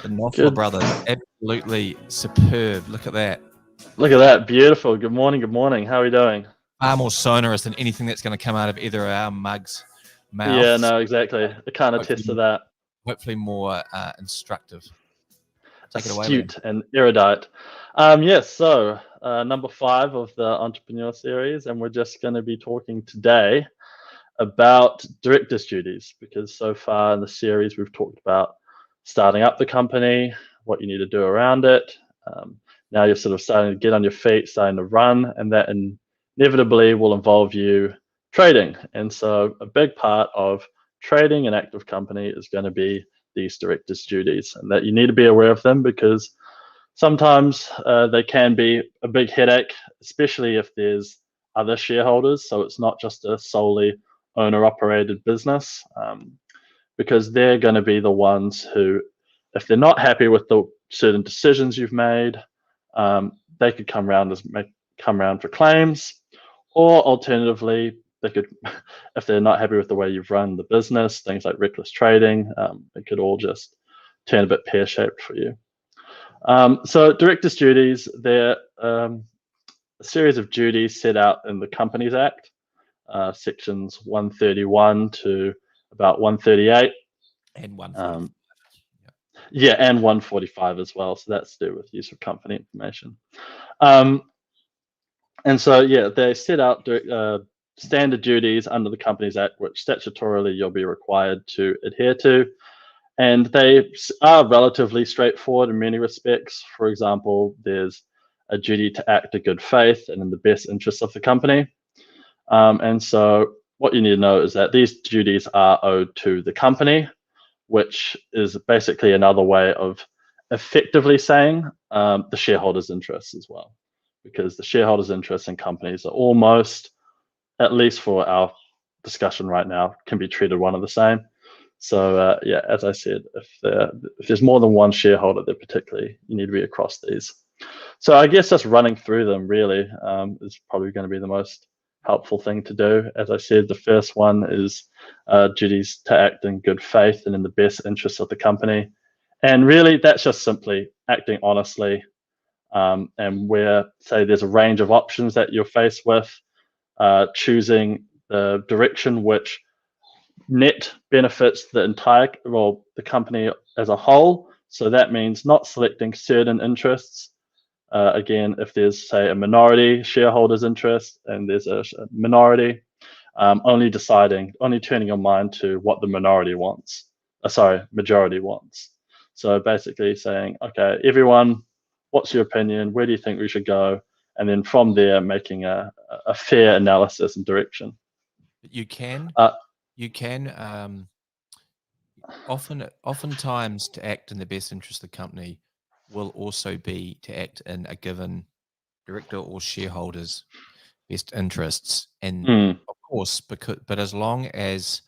The Knopfler Good. brothers, absolutely superb. Look at that. Look at that. Beautiful. Good morning. Good morning. How are you doing? Far more sonorous than anything that's going to come out of either of our mugs' Yeah, mouths. no, exactly. I can't attest to that. Hopefully more instructive. Take it away, Liam. Astute and erudite. Yes, so number 5 of the Entrepreneur Series, and we're just going to be talking today about director's duties, because so far in the series we've talked about starting up the company, what you need to do around it. Now you're sort of starting to get on your feet, starting to run, and that inevitably will involve you trading. And so a big part of trading an active company is going to be these director's duties, and that you need to be aware of them, because sometimes they can be a big headache, especially if there's other shareholders. So it's not just a solely owner operated business, because they're going to be the ones who, if they're not happy with the certain decisions you've made, they could come around for claims, or alternatively, they could, if they're not happy with the way you've run the business, things like reckless trading, it could all just turn a bit pear-shaped for you. So director's duties, they're a series of duties set out in the Companies Act, sections 131 to about 138. And 145. Yeah, and 145 as well. So that's to do with use of company information. And so, yeah, they set out standard duties under the Companies Act, which statutorily you'll be required to adhere to. And they are relatively straightforward in many respects. For example, there's a duty to act in good faith and in the best interests of the company. And so what you need to know is that these duties are owed to the company, which is basically another way of effectively saying the shareholders' interests as well, because the shareholders' interests in companies are almost, at least for our discussion right now, can be treated one and the same. So yeah, as I said, if there's more than one shareholder, then particularly you need to be across these. So I guess just running through them really is probably going to be the most helpful thing to do. As I said, the first one is duties to act in good faith and in the best interests of the company. And really, that's just simply acting honestly. And where, say, there's a range of options that you're faced with, choosing the direction which net benefits the company as a whole. So that means not selecting certain interests. Again, if there's, say, a minority shareholder's interest and there's a minority, only turning your mind to what the majority wants. So basically saying, okay, everyone, what's your opinion? Where do you think we should go? And then from there, making a fair analysis and direction. You can oftentimes to act in the best interest of the company will also be to act in a given director or shareholder's best interests. And of course, but as long as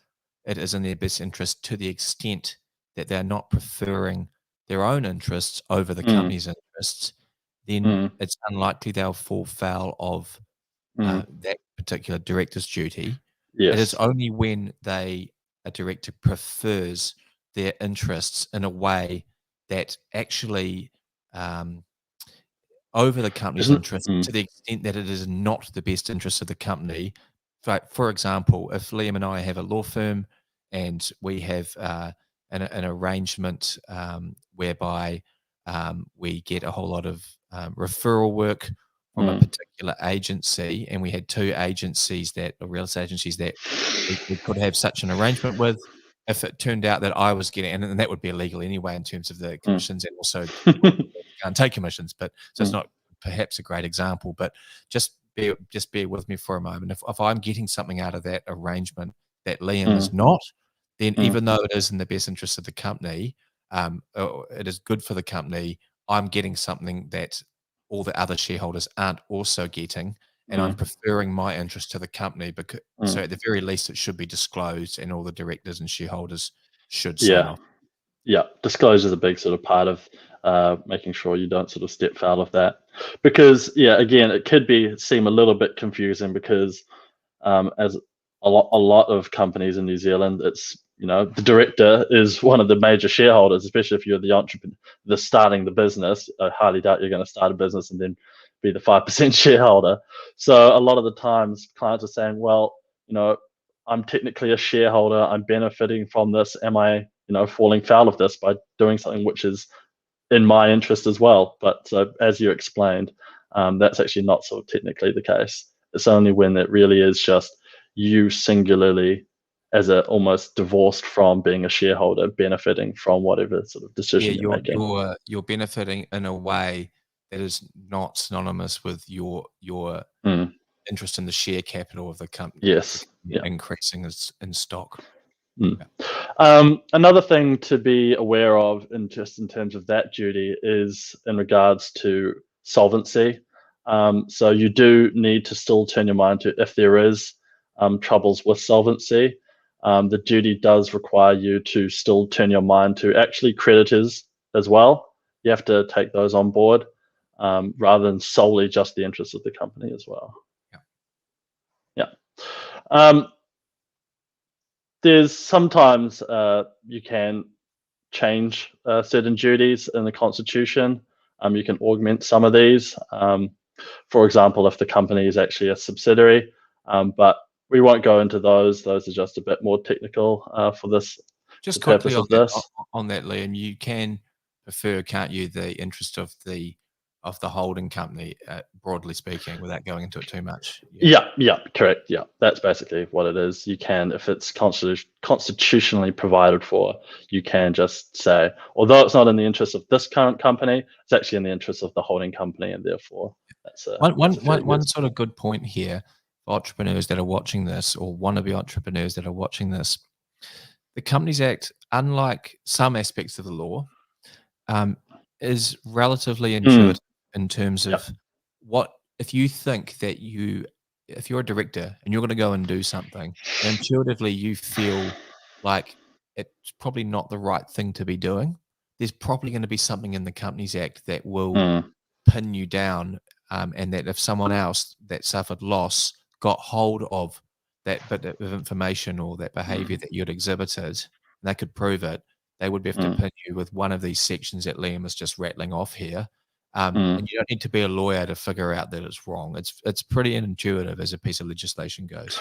it is in their best interest to the extent that they're not preferring their own interests over the company's interests, then it's unlikely they'll fall foul of that particular director's duty. Yes. It is only when a director prefers their interests in a way that actually over the company's interest to the extent that it is not the best interest of the company. For example, if Liam and I have a law firm and we have an arrangement whereby we get a whole lot of referral work from a particular agency, and we had two agencies or real estate agencies that we could have such an arrangement with. If it turned out that I was getting, and that would be illegal anyway in terms of the commissions, and also can't take commissions, but so it's not perhaps a great example, but just bear with me for a moment. If I'm getting something out of that arrangement that Liam is not, then even though it is in the best interest of the company, it is good for the company, I'm getting something that all the other shareholders aren't also getting, and I'm preferring my interest to the company. Because so at the very least, it should be disclosed, and all the directors and shareholders should sign off. Yeah, disclosure is a big sort of part of making sure you don't sort of step foul of that. Because again, it could seem a little bit confusing, because as a lot of companies in New Zealand, it's the director is one of the major shareholders, especially if you're the entrepreneur, starting the business. I highly doubt you're going to start a business and then be the 5% shareholder. So a lot of the times clients are saying, well, I'm technically a shareholder, I'm benefiting from this. Am I, falling foul of this by doing something which is in my interest as well? But as you explained, that's actually not sort of technically the case. It's only when it really is just you singularly, as a almost divorced from being a shareholder, benefiting from whatever sort of decision you're making. You're benefiting in a way that is not synonymous with your interest in the share capital of the company. Yes. Increasing in stock. Another thing to be aware of in terms of that duty is in regards to solvency. So you do need to still turn your mind to, if there is troubles with solvency, the duty does require you to still turn your mind to actually creditors as well. You have to take those on board rather than solely just the interests of the company as well. There's sometimes you can change certain duties in the Constitution. You can augment some of these. For example, if the company is actually a subsidiary, but we won't go into those. Those are just a bit more technical for this. Just quickly on that, Liam, you can prefer, can't you, the interest of the holding company, broadly speaking, without going into it too much? Yeah, correct. Yeah, that's basically what it is. You can, if it's constitutionally provided for, you can just say, although it's not in the interest of this current company, it's actually in the interest of the holding company, and therefore that's one sort of good point here for entrepreneurs that are watching this, or wannabe entrepreneurs that are watching this. The Companies Act, unlike some aspects of the law, is relatively intuitive in terms of what, if you think that if you're a director and you're going to go and do something, and intuitively you feel like it's probably not the right thing to be doing, there's probably going to be something in the Companies Act that will pin you down, and that if someone else that suffered loss got hold of that bit of information or that behavior that you'd exhibited, and they could prove it, they would be able to pin you with one of these sections that Liam is just rattling off here. And you don't need to be a lawyer to figure out that it's wrong. It's pretty intuitive as a piece of legislation goes.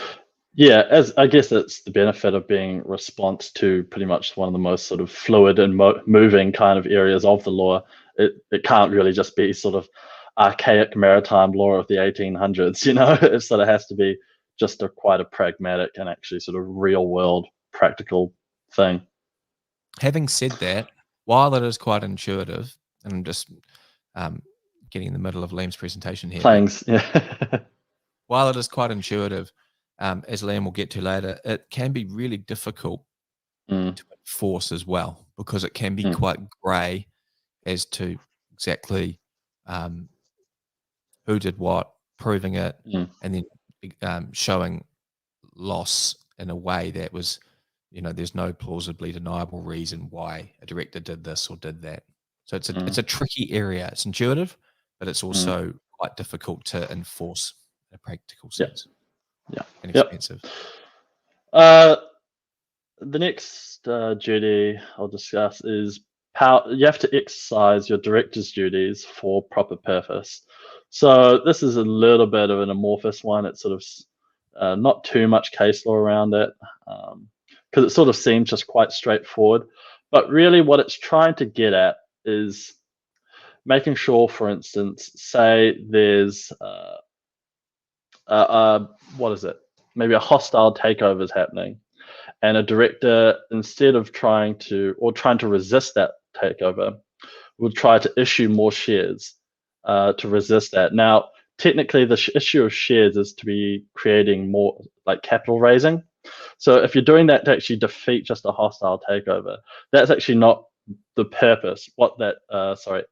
Yeah, as I guess it's the benefit of being response to pretty much one of the most sort of fluid and moving kind of areas of the law. It can't really just be sort of archaic maritime law of the 1800s. It sort of has to be just quite a pragmatic and actually sort of real world practical thing. Having said that, while it is quite intuitive, and I'm just getting in the middle of Liam's presentation here. While it is quite intuitive, as Liam will get to later, it can be really difficult to enforce as well, because it can be quite grey as to exactly who did what, proving it, and then showing loss in a way that was, there's no plausibly deniable reason why a director did this or did that. So it's a tricky area. It's intuitive, but it's also quite difficult to enforce in a practical sense. And expensive. The next duty I'll discuss is you have to exercise your director's duties for proper purpose. So this is a little bit of an amorphous one. It's sort of not too much case law around it, because it sort of seems just quite straightforward. But really what it's trying to get at is making sure, for instance, say there's maybe a hostile takeover is happening, and a director, instead of trying to resist that takeover, would try to issue more shares to resist that. Now, technically, the issue of shares is to be creating more like capital raising. So if you're doing that to actually defeat just a hostile takeover, that's actually not the purpose. What that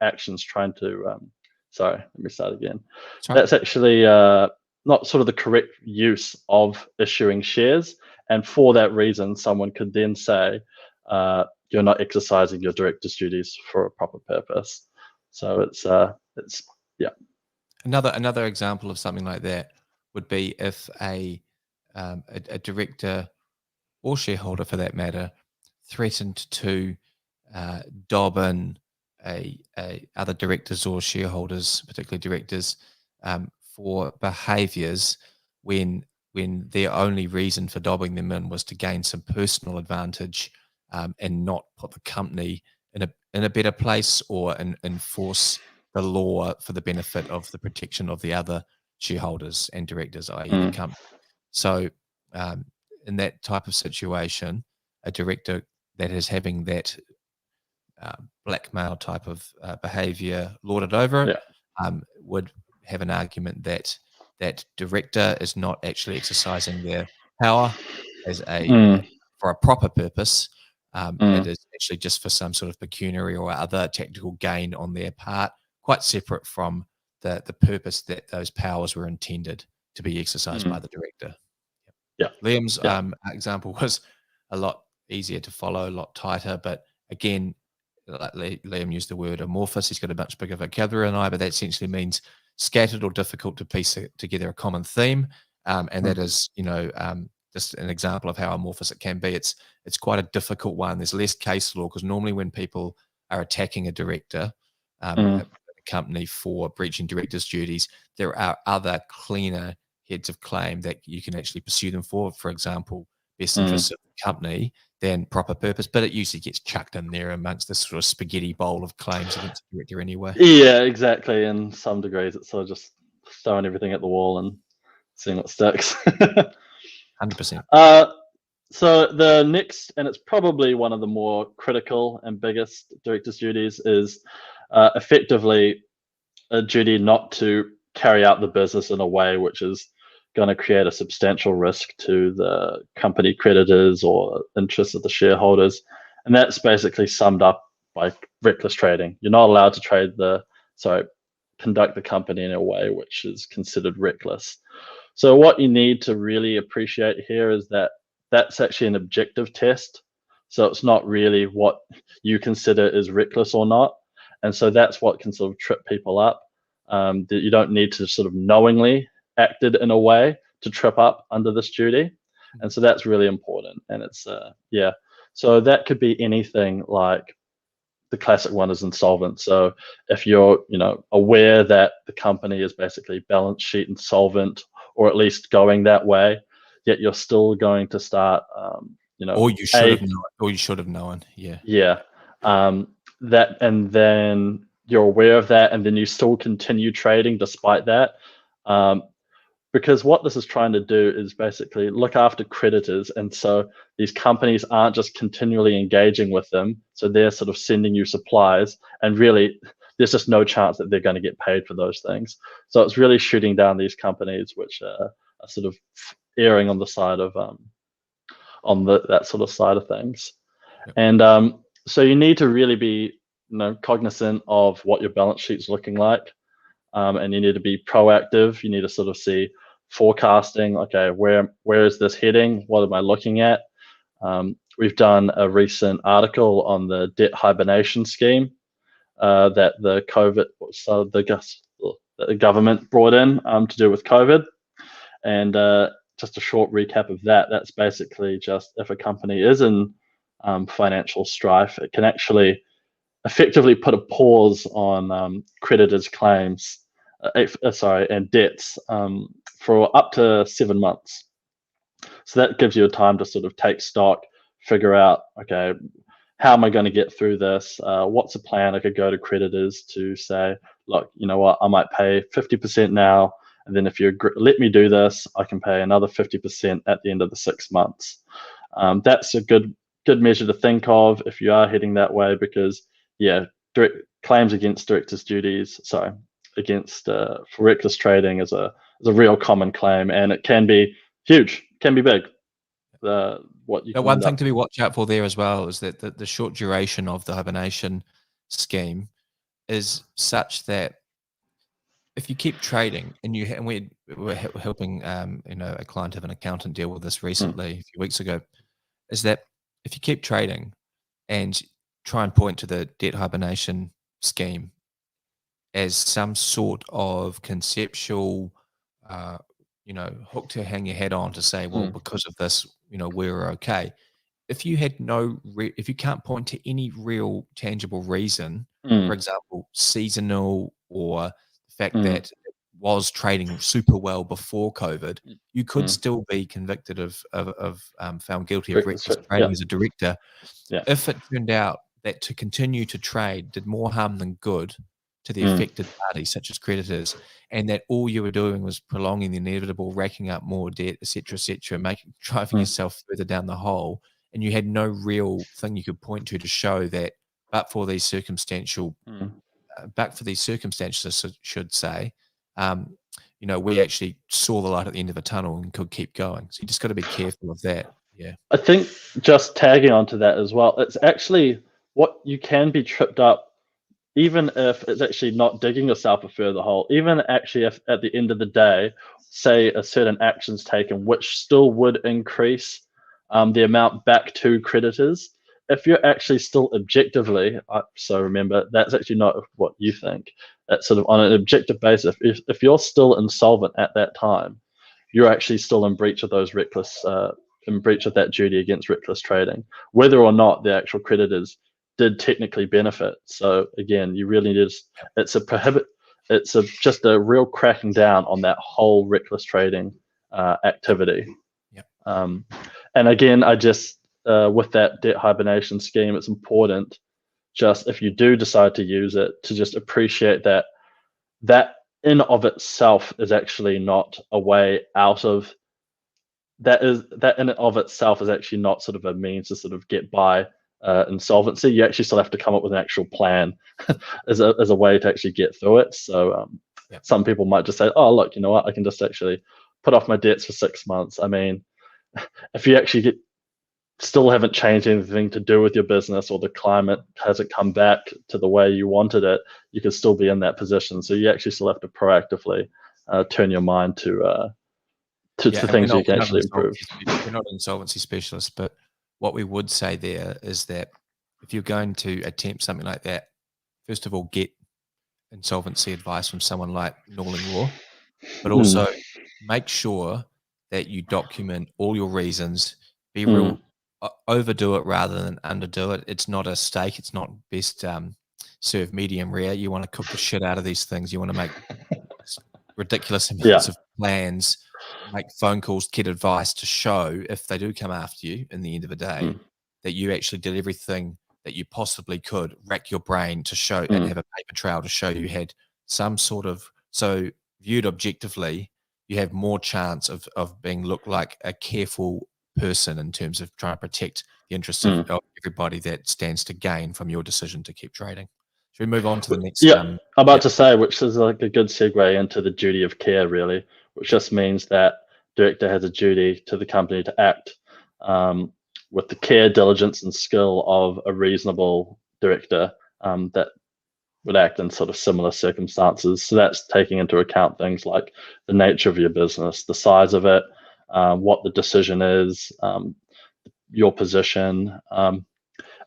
action's trying to let me start again. That's actually not sort of the correct use of issuing shares, and for that reason, someone could then say you're not exercising your director's duties for a proper purpose. So it's Another example of something like that would be if a director or shareholder for that matter, threatened to dob in other directors or shareholders, particularly directors, for behaviours when their only reason for dobbing them in was to gain some personal advantage, and not put the company in a better place or enforce the law for the benefit of the protection of the other shareholders and directors, i.e. the Mm. company. So in that type of situation, a director that is having that blackmail type of behavior lorded over it, would have an argument that that director is not actually exercising their power as for a proper purpose. It is actually just for some sort of pecuniary or other tactical gain on their part, quite separate from the purpose that those powers were intended to be exercised by the director. Yeah. Liam's example was a lot easier to follow, a lot tighter, but again, like Liam used the word amorphous. He's got a much bigger vocabulary than I, but that essentially means scattered or difficult to piece together a common theme. And that is, just an example of how amorphous it can be. It's quite a difficult one. There's less case law because normally when people are attacking a director, a company for breaching director's duties, there are other cleaner heads of claim that you can actually pursue them for example, best interests of the company than proper purpose, but it usually gets chucked in there amongst this sort of spaghetti bowl of claims against the director anyway. Yeah, exactly. In some degrees, it's sort of just throwing everything at the wall and seeing what sticks. 100%. So the next, and it's probably one of the more critical and biggest director's duties, is effectively a duty not to carry out the business in a way which is going to create a substantial risk to the company creditors or interests of the shareholders. And that's basically summed up by reckless trading. You're not allowed to conduct the company in a way which is considered reckless. So what you need to really appreciate here is that that's actually an objective test. So it's not really what you consider is reckless or not. And so that's what can sort of trip people up. That you don't need to sort of knowingly acted in a way to trip up under this duty. And so that's really important. And it's, so that could be anything like the classic one is insolvent. So if you're, aware that the company is basically balance sheet insolvent, or at least going that way, yet you're still going to start, or you should have known. Yeah. That, and then you're aware of that, and then you still continue trading despite that. Because what this is trying to do is basically look after creditors. And so these companies aren't just continually engaging with them. So they're sort of sending you supplies, and really there's just no chance that they're going to get paid for those things. So it's really shooting down these companies which are sort of erring on the side of that sort of side of things. Yep. And so you need to really be cognizant of what your balance sheet's looking like. And you need to be proactive. You need to sort of see forecasting. Okay, where is this heading? What am I looking at? We've done a recent article on the debt hibernation scheme that the government brought in to do with COVID. And just a short recap of that. That's basically just if a company is in financial strife, it can actually effectively put a pause on creditors' claims, and debts for up to 7 months. So that gives you a time to sort of take stock, figure out, okay, how am I going to get through this? What's a plan I could go to creditors to say, look, you know what, I might pay 50% now, and then if you let me do this, I can pay another 50% at the end of the 6 months. That's a good measure to think of if you are heading that way, because direct claims against directors' duties, against for reckless trading is a real common claim, and it can be huge, can be big. One thing to be watch out for there as well is that the short duration of the hibernation scheme is such that if you keep trading, and we're helping a client have an accountant deal with this recently a few weeks ago, is that if you keep trading and try and point to the debt hibernation scheme as some sort of conceptual hook to hang your head on to say, well, because of this, we were okay. If you had if you can't point to any real tangible reason, for example, seasonal, or the fact that it was trading super well before COVID, you could still be convicted of found guilty of reckless trading as a director. If it turned out that to continue to trade did more harm than good to the affected parties, such as creditors, and that all you were doing was prolonging the inevitable, racking up more debt, etc., driving yourself further down the hole, and you had no real thing you could point to show that, but for these circumstances, I should say, we actually saw the light at the end of the tunnel and could keep going. So you just got to be careful of that. Yeah. I think just tagging onto that as well, it's actually what you can be tripped up, even if it's actually not digging yourself a further hole, even actually if at the end of the day, say a certain action's taken, which still would increase the amount back to creditors, if you're actually still objectively, so remember, that's actually not what you think. That's sort of on an objective basis. If you're still insolvent at that time, you're actually still in breach of those in breach of that duty against reckless trading, whether or not the actual creditors did technically benefit. So again, you really need just a real cracking down on that whole reckless trading activity. Yep. And again, I just with that debt hibernation scheme, it's important, just if you do decide to use it, to just appreciate that in of itself is actually not a way out of that in and of itself is actually not sort of a means to sort of get by insolvency. You actually still have to come up with an actual plan as a way to actually get through it. So some people might just say, oh, look, you know what, I can just actually put off my debts for 6 months. I mean, if you actually still haven't changed anything to do with your business, or the climate hasn't come back to the way you wanted it, you could still be in that position. So you actually still have to proactively turn your mind to things you can actually improve. We're not insolvency specialists, but what we would say there is that if you're going to attempt something like that, first of all, get insolvency advice from someone like Norling Law, but also make sure that you document all your reasons. Be real, overdo it rather than underdo it. It's not a steak. It's not best served medium rare. You want to cook the shit out of these things. You want to make ridiculous amounts of plans, make phone calls, get advice to show, if they do come after you in the end of the day, that you actually did everything that you possibly could, rack your brain to show and have a paper trail to show you had some sort of, so viewed objectively, you have more chance of being looked like a careful person in terms of trying to protect the interests of everybody that stands to gain from your decision to keep trading. Should we move on to the next? I'm about to say, which is like a good segue into the duty of care, really, which just means that director has a duty to the company to act with the care, diligence, and skill of a reasonable director that would act in sort of similar circumstances. So that's taking into account things like the nature of your business, the size of it, what the decision is, your position.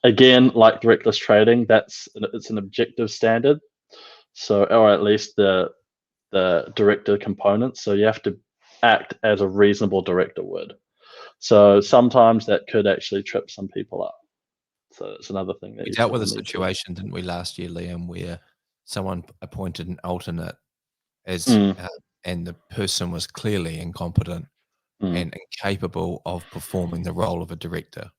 Again, like reckless trading, it's an objective standard. So, or at least the director component. So you have to act as a reasonable director would. So sometimes that could actually trip some people up. So it's another thing that we dealt with a situation, didn't we, last year, Liam, where someone appointed an alternate as and the person was clearly incompetent and incapable of performing the role of a director.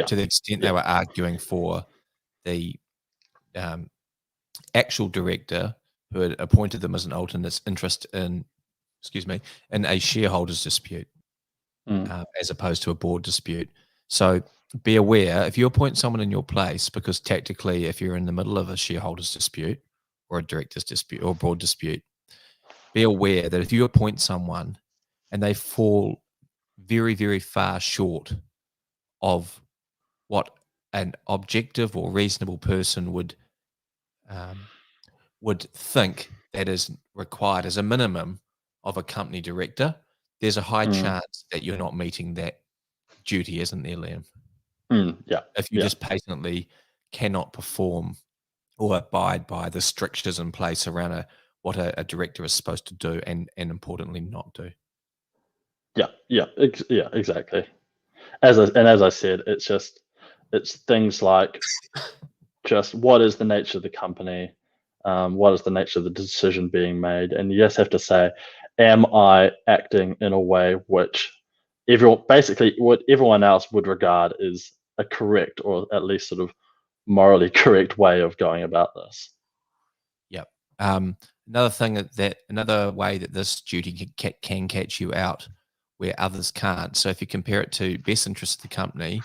To the extent they were arguing for the actual director who had appointed them as an alternate's interest in a shareholders dispute as opposed to a board dispute. So be aware, if you appoint someone in your place, because tactically, if you're in the middle of a shareholders dispute or a director's dispute or a board dispute, be aware that if you appoint someone and they fall very, very far short of what an objective or reasonable person would think that is required as a minimum of a company director, there's a high chance that you're not meeting that duty, isn't there, Liam? If you just patently cannot perform or abide by the strictures in place around what a director is supposed to do and importantly not do. Exactly. as I said, it's things like just what is the nature of the company, what is the nature of the decision being made, and you just have to say, am I acting in a way which what everyone else would regard as a correct or at least sort of morally correct way of going about this. Yep. Another way that this duty can catch you out where others can't. So if you compare it to best interest of the company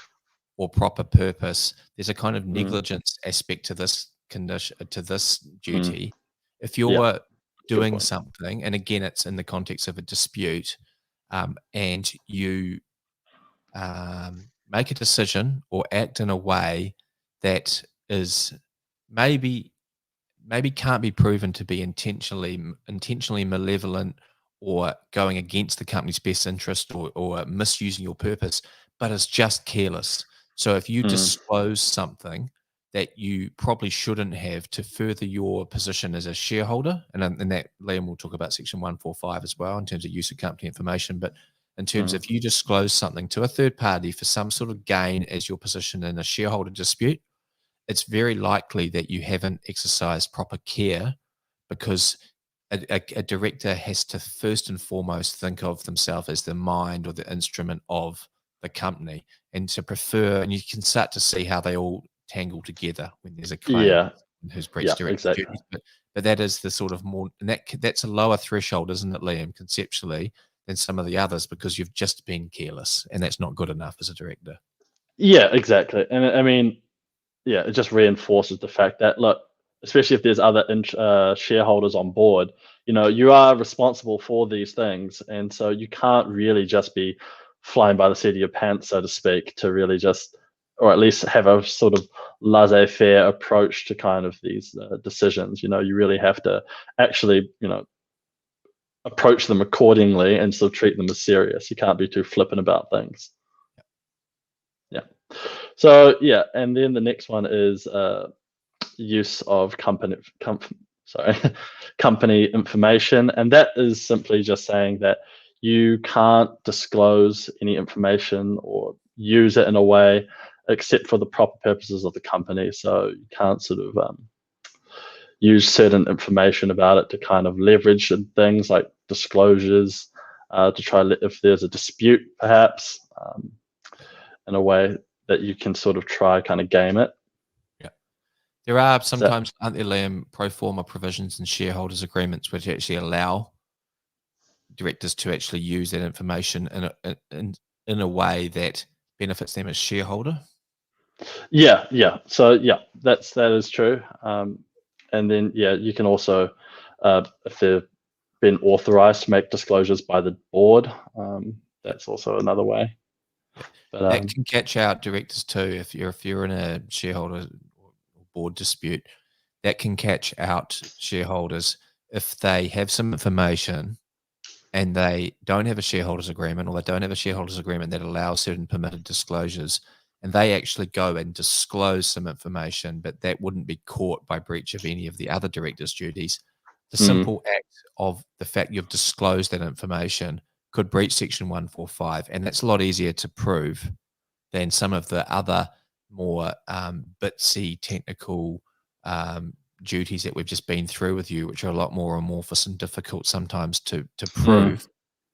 or proper purpose, there's a kind of negligence aspect to this condition, to this duty. If you're doing something, and again, it's in the context of a dispute, and you make a decision or act in a way that is maybe can't be proven to be intentionally malevolent or going against the company's best interest or misusing your purpose, but it's just careless. So if you disclose something that you probably shouldn't have to further your position as a shareholder, and that Liam will talk about Section 145 as well in terms of use of company information, but in terms of you disclose something to a third party for some sort of gain as your position in a shareholder dispute, it's very likely that you haven't exercised proper care, because a director has to first and foremost think of themselves as the mind or the instrument of the company, and and you can start to see how they all tangle together when there's a claim who's breached director duties. But that is the sort of more, and that's a lower threshold, isn't it, Liam, conceptually, than some of the others, because you've just been careless, and that's not good enough as a director. Yeah, exactly. And I mean, it just reinforces the fact that, look, especially if there's other shareholders on board, you are responsible for these things, and so you can't really just be flying by the seat of your pants, so to speak, to really just, or at least have a sort of laissez-faire approach to kind of these decisions. You really have to actually, approach them accordingly and still treat them as serious. You can't be too flippant about things. Yeah. So and then the next one is use of company information, and that is simply just saying that you can't disclose any information or use it in a way except for the proper purposes of the company. So you can't sort of use certain information about it to kind of leverage things like disclosures to try if there's a dispute, perhaps, in a way that you can sort of try kind of game it. There are sometimes, aren't there, Liam, pro forma provisions and shareholders agreements which actually allow directors to actually use that information in a way that benefits them as shareholder? Yeah. So that is true. And then you can also, if they've been authorized to make disclosures by the board, that's also another way. But that can catch out directors too. If you're in a shareholder or board dispute, that can catch out shareholders if they have some information and they don't have a shareholders agreement, or they don't have a shareholders agreement that allows certain permitted disclosures, and they actually go and disclose some information, but that wouldn't be caught by breach of any of the other directors' duties. The simple act of the fact you've disclosed that information could breach Section 145, and that's a lot easier to prove than some of the other more bitsy technical duties that we've just been through with you, which are a lot more amorphous and difficult sometimes to prove,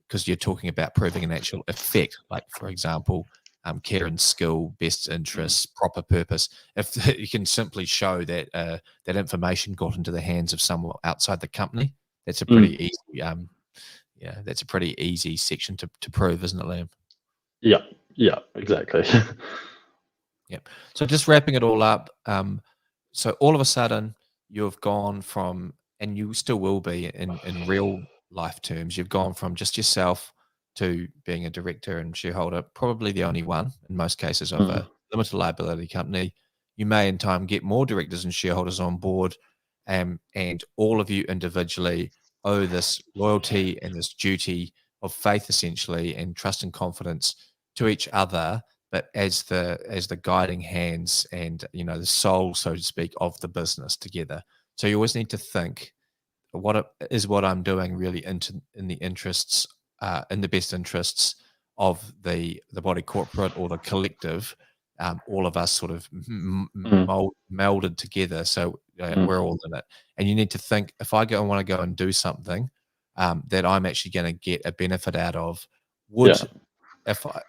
because you're talking about proving an actual effect, like, for example, care and skill, best interests, proper purpose. If you can simply show that that information got into the hands of someone outside the company, that's a pretty easy that's a pretty easy section to prove, isn't it, Liam? Yeah, exactly. Yep. So just wrapping it all up, so all of a sudden you've gone from, and you still will be in real life terms, you've gone from just yourself to being a director and shareholder, probably the only one in most cases of a limited liability company. You may in time get more directors and shareholders on board, and all of you individually owe this loyalty and this duty of faith, essentially, and trust and confidence to each other, but as the guiding hands and the soul, so to speak, of the business together. So you always need to think, what I'm doing really in the interests, in the best interests of the body corporate or the collective, all of us sort of melded together. So we're all in it. And you need to think, if I want to go and do something that I'm actually going to get a benefit out of, if I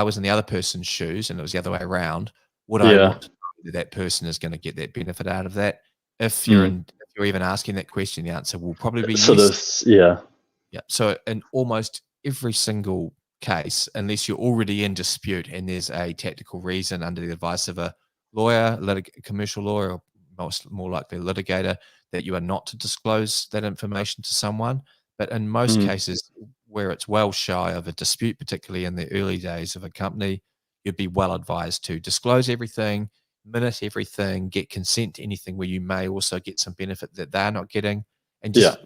was in the other person's shoes and it was the other way around, would I want to know that person is going to get that benefit out of that? If you're even asking that question, the answer will probably be yes. Yeah. So in almost every single case, unless you're already in dispute and there's a tactical reason under the advice of a lawyer, commercial lawyer, or more likely a litigator, that you are not to disclose that information to someone. But in most cases where it's well shy of a dispute, particularly in the early days of a company, you'd be well advised to disclose everything, minute everything, get consent to anything where you may also get some benefit that they're not getting. And just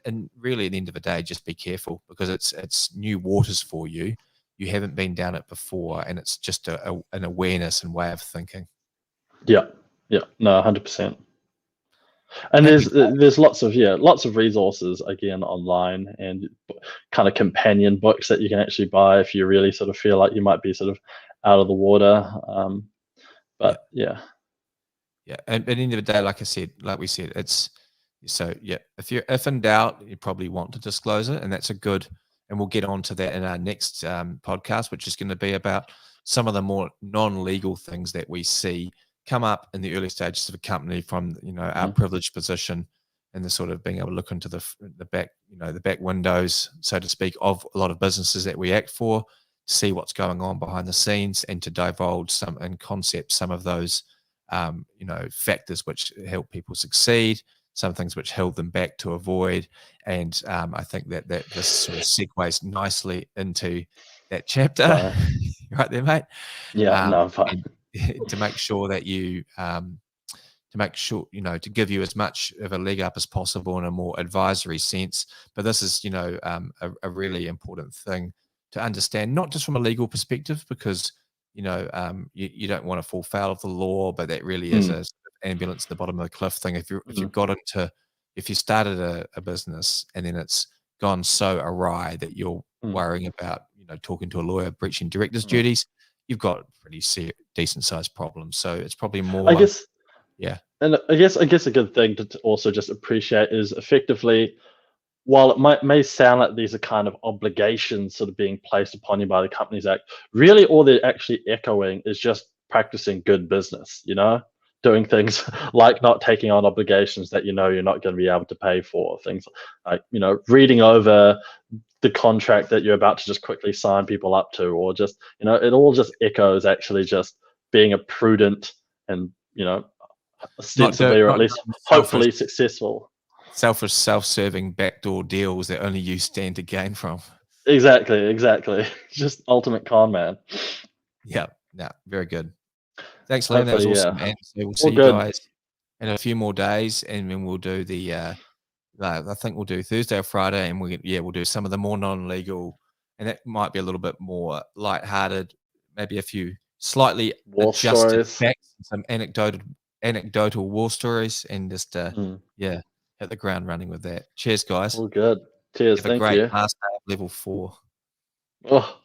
and really at the end of the day, just be careful, because it's new waters for you. You haven't been down it before, and it's just an awareness and way of thinking. No, 100%. And there's lots of resources again online, and kind of companion books that you can actually buy if you really sort of feel like you might be sort of out of the water. And at the end of the day, like we said, it's so if in doubt, you probably want to disclose it, and that's a good. And we'll get on to that in our next podcast, which is going to be about some of the more non-legal things that we see come up in the early stages of a company from our privileged position, and the sort of being able to look into the back the back windows, so to speak, of a lot of businesses that we act for, see what's going on behind the scenes, and to divulge some of those factors which help people succeed, some things which held them back to avoid. And I think that this sort of segues nicely into that chapter. Right there, mate. Fine. To make sure that you to give you as much of a leg up as possible in a more advisory sense. But this is a really important thing to understand, not just from a legal perspective, because you don't want to fall foul of the law, but that really is a sort of ambulance at the bottom of the cliff thing. If you started a business and then it's gone so awry that you're worrying about talking to a lawyer, breaching director's duties, you've got pretty decent sized problems. So it's probably more, I guess. Yeah. And I guess a good thing to also just appreciate is, effectively, while it may sound like these are kind of obligations sort of being placed upon you by the Companies Act, really all they're actually echoing is just practicing good business, doing things like not taking on obligations that you're not going to be able to pay for, things like reading over the contract that you're about to just quickly sign people up to, or just it all just echoes actually just being a prudent and ostensibly, or at least hopefully successful, selfish, self-serving backdoor deals that only you stand to gain from. Exactly. Just ultimate con man. Yeah, very good. Thanks, Liam. That was awesome, man. So we'll see you guys in a few more days, and then we'll do I think we'll do Thursday or Friday, and we'll do some of the more non-legal, and that might be a little bit more lighthearted, maybe a few slightly adjusted facts, some anecdotal war stories, and just hit the ground running with that. Cheers, guys. All good. Cheers. Have a great last day of level 4. Oh.